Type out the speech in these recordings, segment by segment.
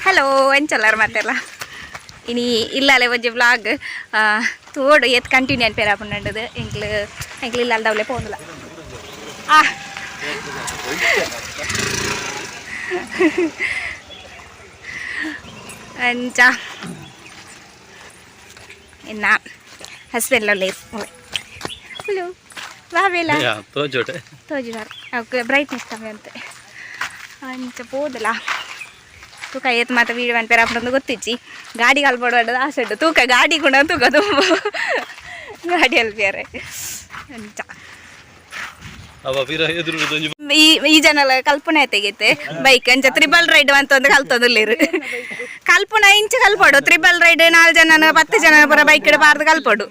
Hello ಎಂಚಲ್ಲಾರ ಮಾತೆಲ್ಲ ಇನಿ ಇಲ್ಲಲೆ ಒಂಜಿ ವ್ಲಾಗ್ ತೋಡು ಏತ್ ಕಂಟಿನ್ಯೂ ಅನ್ಪೇರ ಆಪುಂಡದು ಎಂಕ್ಲು ಇಲ್ಲ ಅಲ್ದವ್ಲೆ ಪೋಂದುಲ ಅಂಚ ಇನ್ನ ಹಸ್ಬೆಂಡ್ಲೇ ಹಲೋ ಬಾವೇಲ ತೋಜುದಾರ ಅವಕ್ಕೆ ಬ್ರೈಟ್ನೆಸ್ ಕಮ್ಮಿ ಅಂತೆ ಅಂಚ ಪೋದಲ್ಲ ತೂಕ ಏತ್ ಮಾತ ವೀಡಿಯೋ ಅನ್ಪೇರ ಆಪುಂಡು ಗೊತ್ತಿಜ್ಜಿ ಗಾಡಿ ಕಲ್ಪಡೋದು ಆಸೆಡ್ಡು ತೂಕ ಗಾಡಿ ಕೂಡ ತೂಕ ತುಂಬ ಗಾಡಿ ಅಲ್ಪೇರೆ ಅಂಚ ಈ ಜನಲ ಕಲ್ಪನೆ ತೆಗೈತೆ ಬೈಕ್ ಅಂಚ ತ್ರಿಬಲ್ ರೈಡ್ ಅಂತ ಒಂದು ಕಲ್ತೊಂದುಲ್ಲೇರು ಕಲ್ಪನ ಇಂಚ ಕಲ್ಪಡು ತ್ರಿಬಲ್ ರೈಡ್ 4 ಜನ 10 ಜನ ಪೂರ ಬೈಕ್ ಪಾರ್ದು ಕಲ್ಪಡು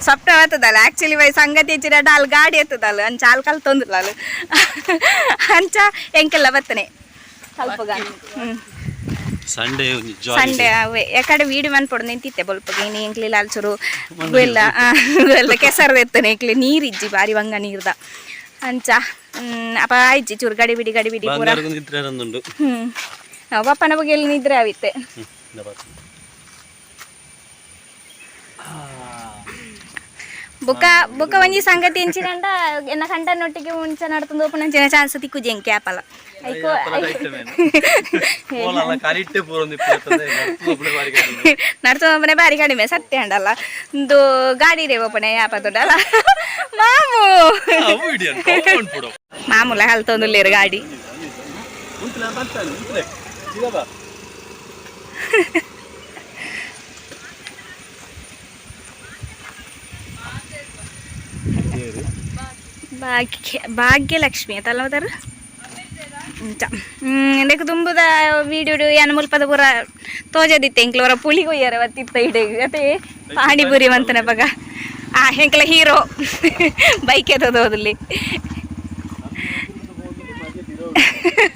ಸ್ವಪ್ನ ಬರ್ತದಲ್ಲ ಆಕ್ಚುಲಿ ವೈ ಸಂಗತಿ ಹೆಚ್ಚಿನ ಅಲ್ಲಿ ಗಾಡಿ ಎತ್ತದಲ್ಲ ಅಂಚ ಅಲ್ಲಿ ಕಲ್ತೊಂದಿಲ್ಲ ಅಲ್ಲಿ ಅಂಚ ಎಂಕೆಲ್ಲ ಬರ್ತನೆ ಕಲ್ಪಗ ಸಂಡೇ ಅವೇ ಯಾಕಡೆ ವೀಡಿಯೋ ಮನ್ಪೊಡು ನಿಂತಿತ್ತೆ ಬೊಲ್ಪಗೆ ನೀ ಎಂಕ್ಲಿಲ್ಲ ಅಲ್ಚೂರು ಎಲ್ಲ ಕೆಸರ್ದು ಎತ್ತನೆ ಎಂಕ್ಲಿ ನೀರಿಜ್ಜಿ ಬಾರಿ ವಂಗ ನೀರ್ದ ಅಂಚ ಅಪ್ಪ ಆಯ್ಜಿ ಚೂರು ಗಡಿ ಬಿಡಿ ಪೂರ ಪಪ್ಪನ ಬಗ್ಗೆ ನಿದ್ರೆ ಆವಿತ್ತೆ ಬುಕ್ಕ ಒಂಜಿ ಸಂಗತಿ ಎಂಚಿನಂಡ ಎನ್ನ ಕಂಟನೊಟ್ಟಿಗೆ ಮುಂಚ ನಡ್ತಂದು ಓಪನ್ ಚಾನ್ಸ್ ತಿಕ್ಕುಜಿ ಎಂಕೆ ಆಪಲ ನಡ್ತೊಂಬನೆ ಬಾರಿ ಕಡಿಮೆ ಸತ್ಯ ಅಂಡಲ್ಲ ಒಂದು ಗಾಡಿ ರೇ ಓಪನೆ ಯಾಪ ದೊಡ್ಡಲ್ಲ ಮಾಮೂಲ ಕಲ್ತೊಂದುಲ್ಲೇರು ಗಾಡಿ ಭಾಗ್ಯಲಕ್ಷ್ಮಿ ಆಯ್ತಲ್ಲ ಹೋದಾರ ಎಂದಕ್ಕೆ ತುಂಬದ ವೀಡಿಯೋ ಏನು ಮುಲ್ಪದ ಪೂರ ತೋಜದಿತ್ತೆ ಎಂಕ್ಲವರ ಪುಳಿ ಕೊಯ್ಯಾರ ಒತ್ತಿತ್ತ ಹಿಡಿಗೆ ಅದೇ ಪಾಣಿಪುರಿ ಮಂತನ ಬಗ ಎಂಕ್ಲ ಹೀರೋ ಬೈಕ್ ಎತ್ತದ ಹೋದಲ್ಲಿ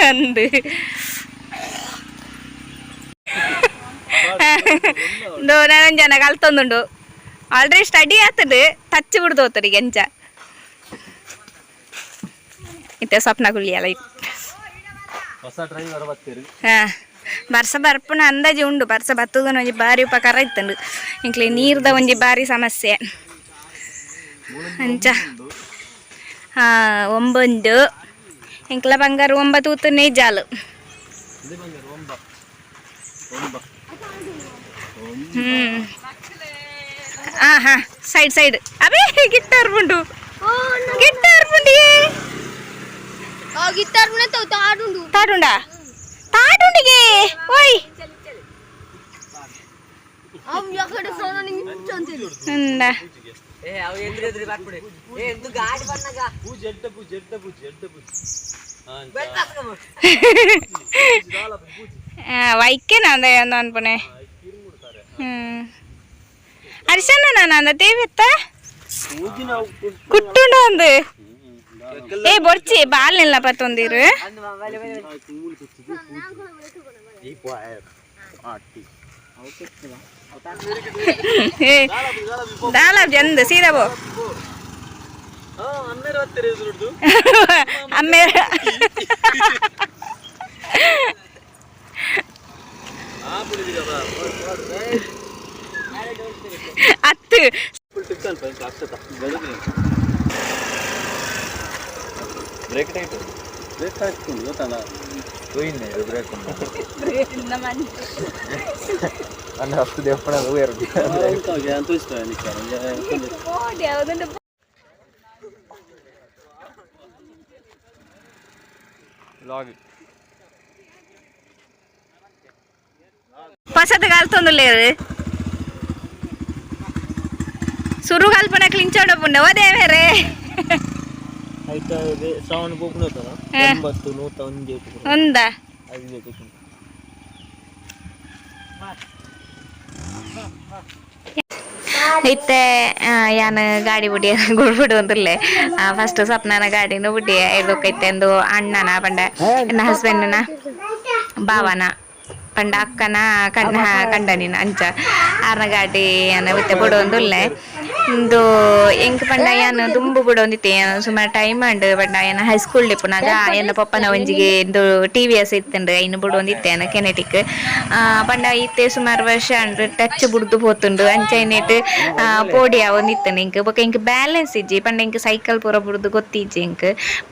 ಅಂದು ನಾನೊಂದು ಜನ ಕಲ್ತೊಂದುಂಡು ಆಲ್ರೆಡಿ ಸ್ಟಡಿ ಆಗ್ತದೆ ಟಚ್ ಬಿಡ್ದು ಹೋಗ್ತಾರೆ ಎಂಚ ಇತ್ತೆ ಸ್ವಪ್ನ ಕುಳ್ಳಿಯಲ್ಲ ಬರ್ಸ ಬರ್ಪುನ ಅಂದಾಜಿ ಉಂಡು ಬರ್ಸ ಬತ್ತದ ಒಂಜಿ ಬಾರಿ ಉಪಕಾರ ಇತ್ತಂಡು ಇಂಕ್ಲೆ ನೀರ್ದ ಒಂಜಿ ಬಾರಿ ಸಮಸ್ಯೆ ಅಂಚ ಒಂಬೊಂದು ಇಂಕ್ಲ ಬಂಗಾರ 9 ಊತು ನೇಜಾಲು ಸೈಡ್ ಅಬೇ ಗಿಟಾರ್ ಪುಂಡು ತಾಡುಂಡಾ ತಾಡುಂಡಿಗೆ ಓಯ್ ವೈಕೇನಾ ಅಂದ ಅನ್ಪನೆ ಅರಿಶನ ನಾನು ಅಂದ ದೇವಿತ್ತ ಕುಟ್ಟುಂಡ ಅಂದು ಏ ಬೊರ್ಚಿ ಬಾಲ್ನೆಲ್ಲ ಪತ್ತೊಂದಿರು ದಾಲ ಜಂದ್ ಸೀದಾ ಬೋ ಅಮ್ಮೆ ಹತ್ತು ಬ್ರೇಕ್ ಟೈಟ್ ಬ್ರೇಕ್ ಹಾಕ್ಕೊಂಡು ಗೊತ್ತಲ್ಲ ಹೋಯ್ನೆ ಬ್ರೇಕ್ ಅನ್ನ ಅಷ್ಟು ದೇವಪಣ ಅಂತ ಇಷ್ಟ ಪಸದ ಕಾಲ್ತೊಂದುಲ್ಲೇರು ಸುರು ಕಲ್ಪನ ಕ್ಲಿಂಚೋಡ ಪುಂಡ ಓದೇ ಬೇರೆ ಶ್ರಾವಣ ಪೋಪುನ ಒಂದ ಇತ್ತೆ ಯಾನು ಗಾಡಿ ಬುಡಿ ಗುಡ್ಬಿಡು ಅಂದಿರ್ಲೆ ಫಸ್ಟ್ ಸ್ವಪ್ನನ ಗಾಡಿನ ಬುಡ್ಡಿ ಇದಕ್ಕೈತೆ ಎಂದು ಅಣ್ಣನ ಪಂಡ ನನ್ನ ಹಸ್ಬೆಂಡ್ನ ಭಾವನ ಪಂಡ ಅಕ್ಕನ ಕಂಡನಿನ ಅಂಚ ಆರ್ನ ಗಾಡಿ ಅನ್ನ ಬಿತ್ತೆ ಬಿಡು ಅಂದುಲ್ಲೆ ಒಂದು ಎಂಕ್ ಪಂಡ ಏನು ದುಂಬು ಬಿಡ ಒಂದಿತ್ತೆ ಸುಮಾರು ಟೈಮ್ ಅಂಡ್ ಪಂಡ ಏನು ಹೈಸ್ಕೂಲ್ ಡಿಪ್ಪುನಾಗ ಎನ್ನ ಪಪ್ಪನ ಒಂಜಿಗೆ ಒಂದು TVS ಇತ್ತಂಡು ಐನು ಬಿಡು ಒಂದಿತ್ತೆ ಕೆನೆಟಿಕ್ ಪಂಡ ಇತ್ತೆ ಸುಮಾರು ವರ್ಷ ಅಂಡ್ ಟಚ್ ಬುಡ್ದು ಹೋತುಂಡು ಅಂಚೈನೇಟ್ ಪೋಡಿಯ ಒಂದಿತ್ತಂಡು ಇಂಕ್ ಬೊಕ ಇಂಕ್ ಬ್ಯಾಲೆನ್ಸ್ ಇಜ್ಜಿ ಪಂಡ ಇಂಕ್ ಸೈಕಲ್ ಪೂರ ಬುಡ್ದು ಗೊತ್ತಿಜ್ಜಿ ಇಂಕ್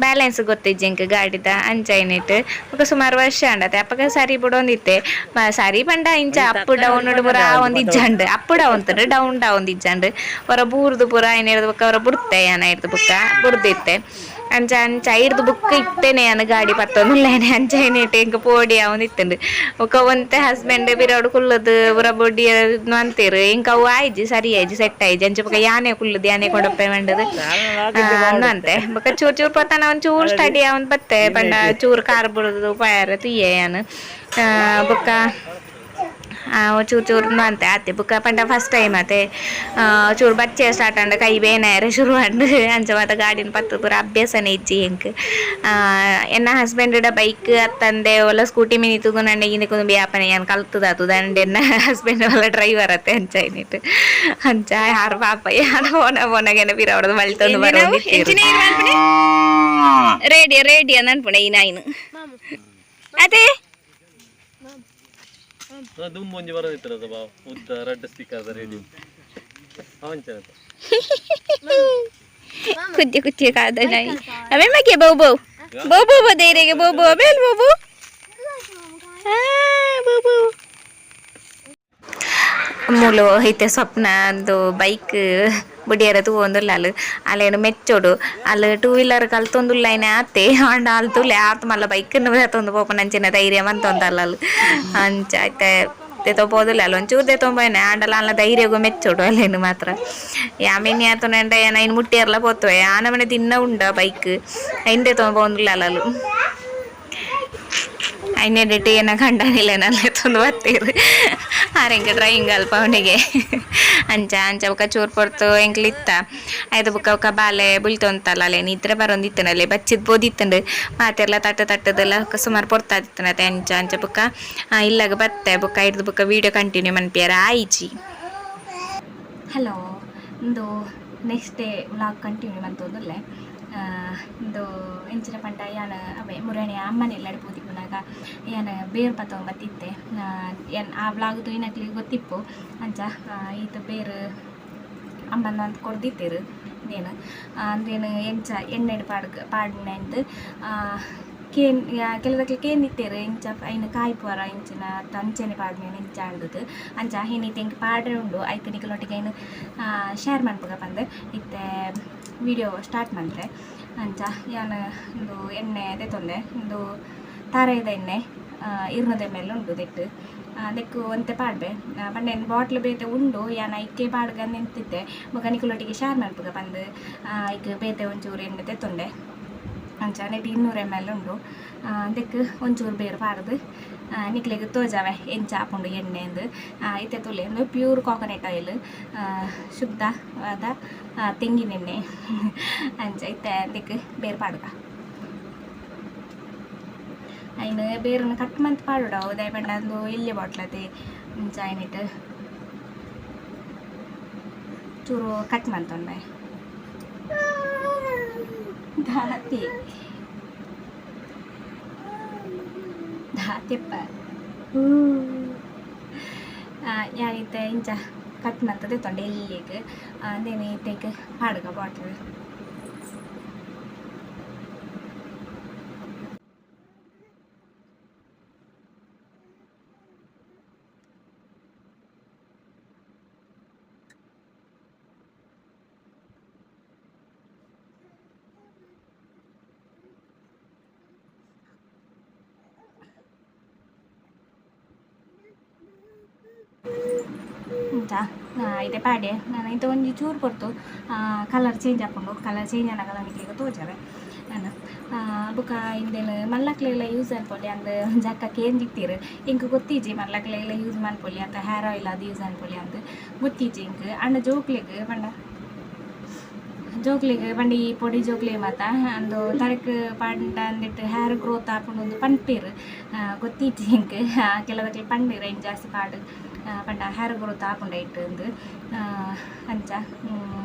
ಬ್ಯಾಲೆನ್ಸ್ ಗೊತ್ತಿಜ್ಜಿ ಇಂಕ್ ಗಾಡಿದ ಅಂಚೈನೇಟ್ ಬೊಕ ಸುಮಾರು ವರ್ಷ ಅಂಡತೆ ಅಪ್ಪಗ ಸರಿ ಬಿಡೊಂದಿತ್ತೆ ಸರಿ ಪಂಡ ಇಂಚ ಅಪ್ ಡೌನ್ ಪೂರ ಒಂದಿಜ್ಜಂಡ್ ಅಪ್ ಡೌನ್ ಡೌನ್ ಡೌನ್ ಇಜ್ಜಂಡ್ ಹೊರ ಬೂರ್ದು ಪೂರ ಏನ್ ಹೇಳ್ದು ಬುಕ್ಕ ಅವರ ಬುಡ್ತೆ ಏನ ಇರ್ದು ಬುಕ್ಕ ಬುಡ್ದಿತ್ತೆ ಅಂಚ ಅಂಚ ಐಡ್ದು ಬುಕ್ ಇತ್ತೇನೆ ಅನ್ನ ಗಾಡಿ ಪತ್ತೊಂದುಲ್ಲೇನೆ ಅಂಚ ಏನೇಟೆ ಇಂಕ ಪೋಡಿ ಅವನ್ ಇತ್ತಂಡು ಒಕ್ಕ ಒಂತೆ ಹಸ್ಬೆಂಡ್ ಬಿರೋಡು ಕುಲ್ಲದು ಪೂರ ಬೊಡ್ಡಿ ಅಂತೀರು ಇಂಕ ಅವು ಆಯ್ಜಿ ಸರಿ ಆಯ್ಜಿ ಸೆಟ್ ಆಯ್ಜಿ ಅಂಚ ಬೊಕ ಯಾನೆ ಕುಲ್ಲದು ಯಾನೆ ಕೊಡಪ್ಪೆ ಮಂಡದು ಅಂತೆ ಬೊಕ ಚೂರ್ ಚೂರ್ ಪತ್ತಾನ ಅವನ್ ಚೂರ್ ಸ್ಟಡಿ ಅವನ್ ಬತ್ತೆ ಪಂಡ ಚೂರ್ ಕಾರ್ ಬಿಡುದು ಪಯರ್ ತುಯ್ಯೆ ಯಾನು ಬೊಕ್ಕ ಚೂರು ಚೂರು ಅಂತೆ ಆತೆ ಬುಕ್ಕ ಪಂಡ ಫಸ್ಟ್ ಟೈಮ್ ಆತೆ ಚೂರು ಬಚ್ಚೆ ಸ್ಟಾರ್ಟ್ ಅಂಡ ಕೈ ಬೇನಾಯರೆ ಶುರು ಅಂಡು ಅಂಚ ಮಾತ ಗಾಡಿನ ಪತ್ತು ಪೂರ ಅಭ್ಯಾಸನೇ ಇಜ್ಜಿ ಎಂಕ್ ಎನ್ನ ಹಸ್ಬೆಂಡ್ ಬೈಕ್ ಅತ್ತಂದೆ ಒಲ್ಲ ಸ್ಕೂಟಿ ಮಿನಿತುದು ನಂಡೆ ಇಂದಕ್ಕೊಂದು ಬ್ಯಾಪನೆ ಏನು ಕಲ್ತದಾತು ದಂಡೆ ಎನ್ನ ಹಸ್ಬೆಂಡ್ ಒಲ್ಲ ಡ್ರೈವರ್ ಅತ್ತೆ ಅಂಚ ಏನಿಟ್ಟು ಅಂಚ ಯಾರು ಪಾಪ ಯಾರು ಓನಾಗೆನ ಪಿರ ಹೊಡೆದು ಮಳ್ತೊಂದು ಬರೋ ರೇಡಿಯೋ ರೇಡಿಯೋ ನನ್ಪುಣೆ ಈ ನಾಯಿನು ಅದೇ ದುಂಬೊಂಜಿ ಬರೋದಿತ್ತಲ್ಲ ಬಾ ಉದ್ದ ರೆಡ್ ಸ್ಟಿಕ್ಕರ್ ರೇಡಿಯೋ ಅವಂಚನತ ಕುಚ್ಚಿ ಕುಚ್ಚಿ ಕಾದ ನಾಯಿ ಅವೇ ಮಕ್ಕೆ ಬೌ ಬೌ ಬೌ ಬೌ ದೇರೆಗೆ ಬೌ ಬೌ ಬೇಲ್ ಬೌ ಬೌ ಬೌ ಬೌ ಮೂಲು ಐತೆ ಸ್ವಪ್ನ ಒಂದು ಬೈಕ್ ಬುಡಿಯರ ತೂವೊಂದುಲ್ಲ ಅಲ್ ಅಲ್ಲೇನು ಮೆಚ್ಚೋಡು ಅಲ್ಲಿ 2 ವೀಲರ್ ಕಲ್ತೊಂದುಲ್ಲೈನೆ ಆತೆ ಆಂಡ ಅಲ್ತುಲೆ ಆತ್ ಮಲ್ಲ ಬೈಕನ್ನು ಬೇತೊಂದು ಪೋಪನ ಅಂಚಿನ ಧೈರ್ಯ ಮಂತೊಂದಲ್ಲ ಅಂಚ ಆಯ್ತೆ ತೆತ್ತೋಬೋದಿಲ್ಲ ಅಲ್ಲ ಒಂಚೂರು ತೆತ್ತೊಂಬೋಯ್ನೆ ಆಂಡಲ್ಲ ಅಲ್ಲ ಧೈರ್ಯಗೂ ಮೆಚ್ಚೋಡು ಅಲ್ಲೇನು ಮಾತ್ರ ಯಾಮೇನಿ ಆತು ನೆಂಡ ಏನ ಇನ್ನು ಮುಟ್ಟಿಯರ್ಲ ಪೋತ್ವೆ ಆನ ಮನೆ ತಿನ್ನ ಉಂಡ ಬೈಕ್ ಐನ್ ತೆತ್ತೊಂಬೋದಿಲ್ಲ ಅಲ್ಲ ಐನೆಡಿಟ್ಟು ಏನ ಕಂಡನಿಲ್ಲ ನಲ್ಲೇ ತಂದು ಬರ್ತೀರಿ ಆರೆಂಗೆ ಡ್ರೈವಿಂಗ್ ಅಲ್ಪ ಅವನಿಗೆ ಅಂಚ ಅಂಚ ಬುಕ್ಕ ಚೂರು ಪೊರ್ತು ಎಂಕ್ಲಿತ್ತ ಆಯ್ತು ಬುಕ್ಕ ಅವಕ್ಕ ಬಾಲೆ ಬುಳ್ತೊಂತಲ್ಲ ಅಲ್ಲೇ ನಿದ್ರೆ ಬರೋಂದಿತ್ತನಲ್ಲಿ ಬಚ್ಚಿದ್ ಬೋದಿತ್ತಂಡು ಮಾತೆಲ್ಲ ತಟ್ಟದೆಲ್ಲ ಸುಮಾರು ಪೊರ್ತಾದಿತ್ತನತೆ ಅಂಚ ಅಂಚ ಬುಕ್ಕ ಇಲ್ಲಾಗ ಬತ್ತೆ ಬುಕ್ಕ ಹಿಡ್ದು ಬುಕ್ಕ ವೀಡಿಯೋ ಕಂಟಿನ್ಯೂ ಮನ್ಪಿಯಾರ ಆಯ್ಜಿ ಹಲೋ ಇಂದು ನೆಕ್ಸ್ಟ್ ಡೇ ವ್ಲಾಗ್ ಕಂಟಿನ್ಯೂ ಮಂತೊಂದುಲ್ಲೆ ಇಂದು ಎಂಚಿನ ಪಂಡ ಯಾನ ಅವೇ ಮುರಣೆಯ ಅಮ್ಮನೆಲ್ಲ ಅಡ್ಬೋದಿಪ್ಪುನಾಗ ಯಾನ ಬೇರು ಪತ್ತವ ಬತ್ತಿತ್ತೆ ಏನ್ ಆ ವ್ಲಾಗ್ದು ಏನಕ್ಲಿ ಗೊತ್ತಿಪ್ಪು ಅಂಚ ಇದು ಬೇರು ಅಮ್ಮನ ಅಂತ ಕೊಡ್ದಿತ್ತೇರು ಇದೇನು ಅಂದೇನು ಎಂಚ ಎಣ್ಣೆಡು ಪಾಡಿನ ಅಂತ ಕೇನ್ ಕೆಲದಕ್ಕೆ ಕೇನಿತ್ತೇರು ಇಂಚ ಐನ ಕಾಯಿ ಪೋರ ಇಂಚಿನ ಅಂಚನೆ ಪಾಡ್ನ ಇಂಚ ಆಡ್ದು ಅಂಚ ಏನಿತ್ತು ಎಂಕ್ ಪಾಡ್ರೆ ಉಂಡು ಐತೆ ನಿಕಲೊಟ್ಟಿಗೆ ಏನು ಶೇರ್ ಮಾಡ್ಬೇಕ ಬಂದು ಇತ್ತೆ ವಿಡಿಯೋ ಸ್ಟಾರ್ಟ್ ಮಾಡಿದೆ ಅಂಚ ಯಾನು ಒಂದು ಎಣ್ಣೆ ತೆತ್ತೊಂದೆ ಒಂದು ತಾರೆದ ಎಣ್ಣೆ 200 ml ಉಂಡು ದೆಟ್ಟು ಅದಕ್ಕೆ ಒಂತೆ ಪಾಡ್ಬೆ ಪಂಡ ಏನು ಬಾಟ್ಲ್ ಬೇತೆ ಉಂಡು ಯಾನ ಇಕ್ಕೆ ಪಾಡ್ಗ ನಿಂತಿದ್ದೆ ಮುಖ ನಿಕಲೊಟ್ಟಿಗೆ ಶೇರ್ ಮಾಡ್ಬೇಕ ಬಂದು ಈಗ ಬೇತೆ ಒಂಚೂರು ಎಣ್ಣೆ ತೆತ್ತೊಂಡೆ ಅಂಚ ನೆಟ್ಟು 200 ml ಉಂಡು ಅದಕ್ಕೆ ಒಂಚೂರು ಬೇರು ಪಾಡ್ದು ನಿಕ್ಲಿಗೆ ತೋಜಾವೆ ಎಂಚ ಹಾಕೊಂಡು ಎಣ್ಣೆ ಅಂದು ಇತ್ತೆ ತುಲೆ ಒಂದು ಪ್ಯೂರ್ ಕಾಕೋನಟ್ ಆಯಿಲ್ ಶುದ್ಧವಾದ ತೆಂಗಿನೆಣ್ಣೆ ಅಂಚ ಇತ್ತೆ ಅದಕ್ಕೆ ಬೇರು ಪಾಡ್ಗ ಐನು ಬೇರನ್ನು ಕಟ್ ಮಂತ್ ಪಾಡೋಡ ಉದಯ ಪಂಡ ಒಂದು ಎಲ್ಲಿ ಬಾಟ್ಲತೆ ಅಂಚ ಏನಿಟ್ಟು ಚೂರು ಕಟ್ ಮಂತೊಂಡೆ ದಾತಿ ದಾತೆಪ್ಪ ಯಾನಿತ್ತೆ ಇಂಚ ಕಟ್ ಮಂತದೆ ತೊಂಡೆ ಎಲ್ಲಿಗೆ ಅದೇನು ಇತ್ತೇಕ ಪಾಡ್ಗ ಬಾಟ್ಲ್ ಇದೆ ಪಾಡೆ ನಾನು ಇದು ಒಂಜಿ ಚೂರು ಕೊಡ್ತು ಕಲರ್ ಚೇಂಜ್ ಹಾಕೊಂಡು ಕಲರ್ ಚೇಂಜ್ ಆನಾಗ ನನಗೆ ತೋಜಾವೆ ನಾನು ಬುಕ್ಕ ಇಂದೇನು ಮಲ್ಲಕ್ಲೆಲ್ಲ ಯೂಸ್ ಅನ್ಪೊಲಿ ಅಂದ್ರೆ ಜಕ್ಕಕ್ಕೆ ಏನು ದಿಕ್ತೀರು ಇಂಕ ಗೊತ್ತೀಜಿ ಮಲ್ಲಕ್ಲೆಲ್ಲ ಯೂಸ್ ಮಾಡ್ಪೊಲಿ ಅಂತ ಹೇರ್ ಆಯಿಲ್ ಅದು ಯೂಸ್ ಅನ್ಪೊಲಿ ಅಂತ ಗೊತ್ತೀಜಿ ಇಂಕ ಅಣ್ಣ ಜೋಕ್ಲಿಗೆ ಬಂಡ ಜೋಕ್ಲಿಗೆ ಬಂಡಿ ಪೊಡಿ ಜೋಕ್ಲಿ ಮಾತ ಅಂದು ತರಕ್ ಪಂಡ ಅಂದಿಟ್ಟು ಹೇರ್ ಗ್ರೋತ್ ಹಾಕೊಂಡು ಒಂದು ಪಂಪೀರು ಗೊತ್ತೀಜಿ ಇಂಕ ಕೆಲವಕ್ಕೆ ಪಂಡಿರ ಇನ್ನು ಜಾಸ್ತಿ ಪಾಡು ಪಂಡ ಹೇರ್ ಗ್ರೋತ್ ಆಪುಂಡ ಇಟ್ಟು ಅಂಚ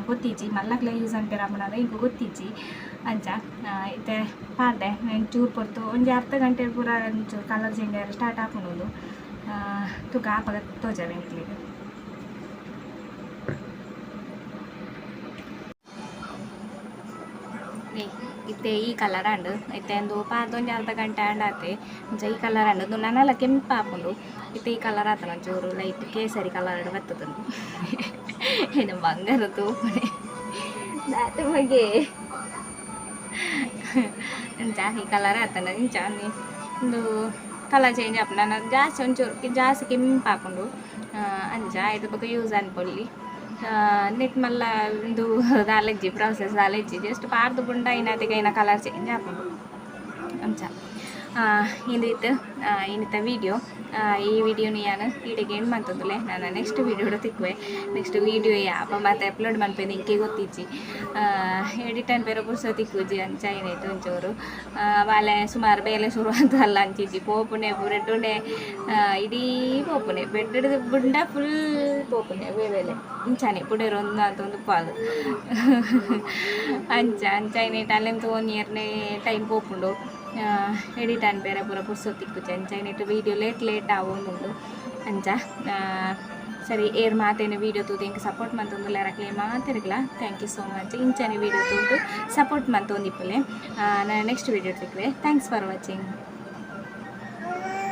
ಗೊತ್ತಿಜ್ಜಿ ಮಲ್ಲಕ್ಲೆ ಯೂಸ್ ಅಂಪೇರಾಪುಂಡ ಇಂಕು ಗೊತ್ತಿಜ್ಜಿ ಅಂಚ ಇತ್ತೆ ಪಾಡ್ಡೆ ಚೂರು ಪೊರ್ತು ಒಂಜಿ ಅರ್ಧ ಗಂಟೆ ಪೂರ ಒಂಚೂರು ಕಲರ್ ಚೇಂಜ್ ಸ್ಟಾರ್ಟ್ ಆಪುಂಡು ತುಕ ಆಪಗ ತೋಜವೆ ಎಂಕ್ಲಿಗೆ ಇತ್ತೆ ಈ ಕಲರ್ ಅಂಡು ಇತ್ತೆ ಒಂದು ಪಾರ್ದೊಂಜಿ ಅರ್ಧ ಗಂಟೆ ಆಂಡಾತೆ ಇಂಚ ಈ ಕಲರ್ ಅಂಡು ನನ್ನೆಲ್ಲ ಕೆಂಪು ಆಪುಂಡು ಇತ್ತೆ ಈ ಕಲರ್ ಆತನ ಒಂಚೂರು ಲೈಟ್ ಕೇಸರಿ ಕಲರ್ ಬರ್ತದಂಡು ಏನು ಬಂಗಾರ ತೂಪನೆ ದಾತ ಮಗೆ ಇಂಚ ಈ ಕಲರ್ ಆತನ ಇಂಚ ಒಂದು ಕಲರ್ ಚೇಂಜ್ ಆಪುಂಡು ನಾನು ಜಾಸ್ತಿ ಒಂಚೂರು ಜಾಸ್ತಿ ಕೆಂಪು ಆಪುಂಡು ಅಂಚ ಇದು ಬಗ್ಗೆ ಯೂಸ್ ಅನ್ಕೊಳ್ಳಿ ನೆಟ್ ಮಲ್ಲ ಒಂದು ದಾಲೆಜ್ಜಿ ಪ್ರಾಸೆಸ್ ದಾಲೆಜ್ಜಿ ಜಸ್ಟ್ ಪಾರ್ದು ಬುಂಡ ಇನ್ನ ಕಲರ್ ಚೇಂಜ್ ಆಪುಂಡು ಅಂಚ ಇನ್ನಿತ್ತ ವೀಡಿಯೋ ಈ ವಿಡಿಯೋನಿ ನಾನು ಈಡೆಗೆ ಏನು ಮಾಡ್ತದಲೆ ನಾನು ನೆಕ್ಸ್ಟ್ ವೀಡಿಯೋ ತಿಕ್ಕುವೆ ನೆಕ್ಸ್ಟ್ ವೀಡಿಯೋ ಯಾಪ ಮತ್ತೆ ಅಪ್ಲೋಡ್ ಮಾಡ್ಬೇಕು ಇಂಕೆ ಗೊತ್ತಿಜ್ಜಿ ಎಡಿಟ್ ಅನ್ಪೇರ ಪುರ್ಸ ತಿಕ್ಕುಜಿ ಅಂಚ ಏನಾಯ್ತು ಒಂಚೂರು ಬಾಲೆ ಸುಮಾರು ಬೇಲೆ ಶುರು ಅಂತ ಅಲ್ಲ ಅಂಚಿಜ್ಜಿ ಪೋಪುನೆ ಬುರೆಡ್ಡುಂಡೆ ಇಡೀ ಪೋಪುನೆ ಬೆಡ್ ಬುಂಡ ಫುಲ್ ಪೋಪುನೆ ಬೇಲೆ ಇಂಚಾನೆ ಪುಡೇರು ಅಂತ ಒಂದು ಪಾದು ಅಂಚ ಏನಾಯ್ತು ಅಲ್ಲೆಂತ 1 ಇಯರ್ನೇ ಟೈಮ್ ಪೋಪುಂಡು ಎಡಿಟ್ ಅನ್ಪೇರ ಪೂರ ಪುರ್ಸೊತ್ತಿಕ್ಕು ಅಂಚ ಏನಿಟ್ಟು ವೀಡಿಯೋ ಲೇಟ್ ಆವೊಂದುಂಡು ಅಂಚ ಸರಿ ಏರ್ ಮಾತೇನೆ ವೀಡಿಯೋ ತೂದು ಇಂಕ ಸಪೋರ್ಟ್ ಮಂತೊಂದುಲ್ಲ ರಕ್ಲೆ ಮಾತಿರಗ್ಲ ಥ್ಯಾಂಕ್ ಯು ಸೋ ಮಚ್ ಇಂಚನೆ ವೀಡಿಯೋ ತೂದು ಸಪೋರ್ಟ್ ಮಂತೊಂದಿಪ್ಪಲೆ ನಾನು ನೆಕ್ಸ್ಟ್ ವೀಡಿಯೋ ಸಿಕ್ಕುವೆ ಥ್ಯಾಂಕ್ಸ್ ಫಾರ್ ವಾಚಿಂಗ್.